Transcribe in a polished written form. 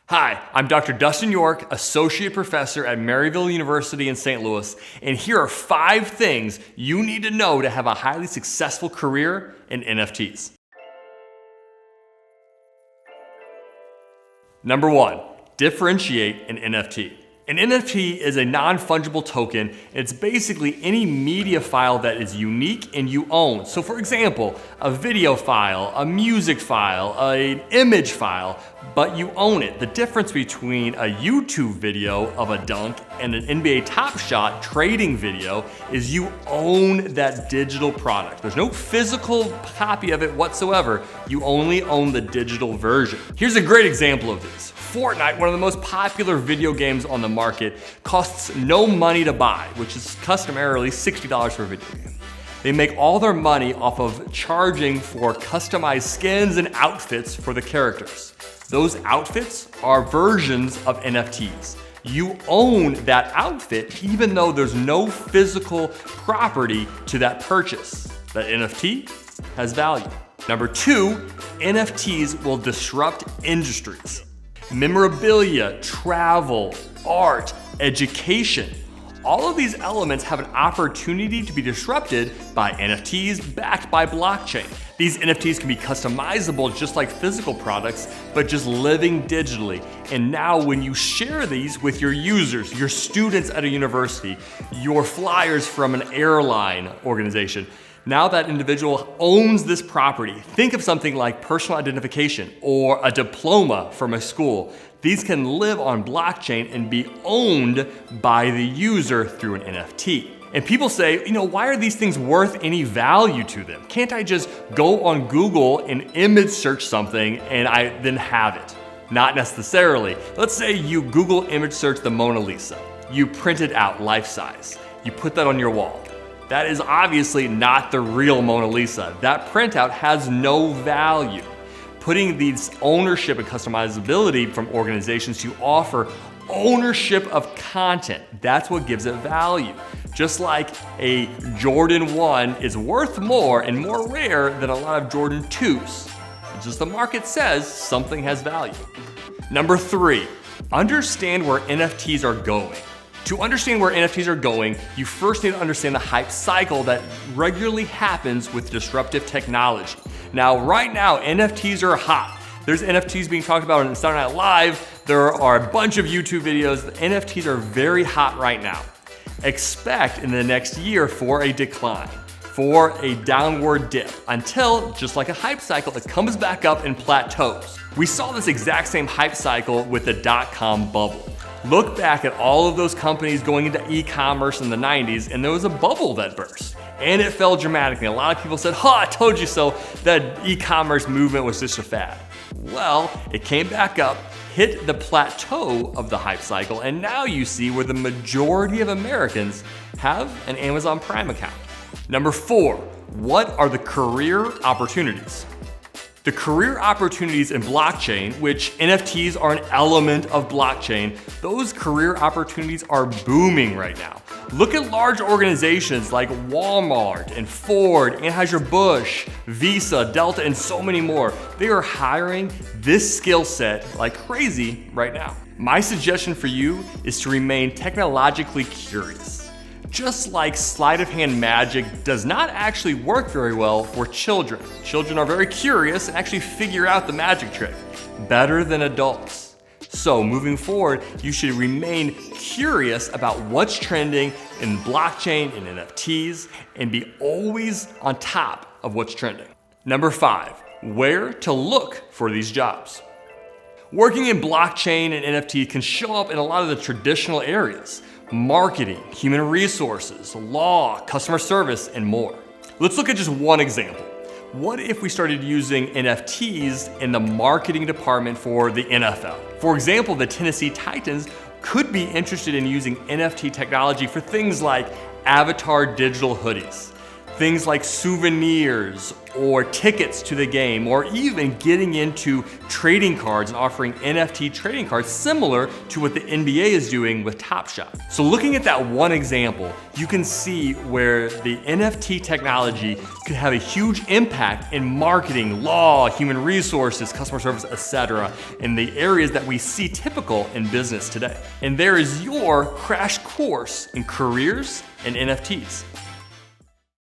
Hi, I'm Dr. Dustin York, Associate Professor at Maryville University in St. Louis, and here are 5 things you need to know to have a highly successful career in NFTs. Number 1, differentiate an NFT. An NFT is a non-fungible token. It's basically any media file that is unique and you own. So for example, a video file, a music file, an image file, but you own it. The difference between a YouTube video of a dunk and an NBA Top Shot trading video is you own that digital product. There's no physical copy of it whatsoever. You only own the digital version. Here's a great example of this. Fortnite, one of the most popular video games on the market, costs no money to buy, which is customarily $60 for a video game. They make all their money off of charging for customized skins and outfits for the characters. Those outfits are versions of NFTs. You own that outfit even though there's no physical property to that purchase. That NFT has value. Number 2, NFTs will disrupt industries. Memorabilia, travel, art, education. All of these elements have an opportunity to be disrupted by NFTs backed by blockchain. These NFTs can be customizable just like physical products, but just living digitally. And now when you share these with your users, your students at a university, your flyers from an airline organization, now that individual owns this property. Think of something like personal identification or a diploma from a school. These can live on blockchain and be owned by the user through an NFT. And people say, why are these things worth any value to them? Can't I just go on Google and image search something and I then have it? Not necessarily. Let's say you Google image search the Mona Lisa. You print it out life size. You put that on your wall. That is obviously not the real Mona Lisa. That printout has no value. Putting these ownership and customizability from organizations to offer ownership of content, that's what gives it value. Just like a Jordan 1 is worth more and more rare than a lot of Jordan 2s. Just the market says something has value. Number 3, understand where NFTs are going. To understand where NFTs are going, you first need to understand the hype cycle that regularly happens with disruptive technology. Now, right now, NFTs are hot. There's NFTs being talked about on Saturday Night Live. There are a bunch of YouTube videos. The NFTs are very hot right now. Expect in the next year for a decline, for a downward dip, until, just like a hype cycle, it comes back up and plateaus. We saw this exact same hype cycle with the .com bubble. Look back at all of those companies going into e-commerce in the 90s, and there was a bubble that burst. And it fell dramatically. A lot of people said, I told you so, that e-commerce movement was just a fad. Well, it came back up, hit the plateau of the hype cycle, and now you see where the majority of Americans have an Amazon Prime account. Number 4, what are the career opportunities? The career opportunities in blockchain, which NFTs are an element of blockchain, those career opportunities are booming right now. Look at large organizations like Walmart and Ford, Anheuser-Busch, Visa, Delta, and so many more. They are hiring this skill set like crazy right now. My suggestion for you is to remain technologically curious. Just like sleight of hand magic does not actually work very well for children. Children are very curious and actually figure out the magic trick better than adults. So moving forward, you should remain curious about what's trending in blockchain and NFTs and be always on top of what's trending. Number 5, where to look for these jobs. Working in blockchain and NFT can show up in a lot of the traditional areas. Marketing, human resources, law, customer service, and more. Let's look at just one example. What if we started using NFTs in the marketing department for the NFL? For example, the Tennessee Titans could be interested in using NFT technology for things like avatar digital hoodies. Things like souvenirs or tickets to the game, or even getting into trading cards and offering NFT trading cards similar to what the NBA is doing with Top Shot. So looking at that one example, you can see where the NFT technology could have a huge impact in marketing, law, human resources, customer service, etc., in the areas that we see typical in business today. And there is your crash course in careers and NFTs.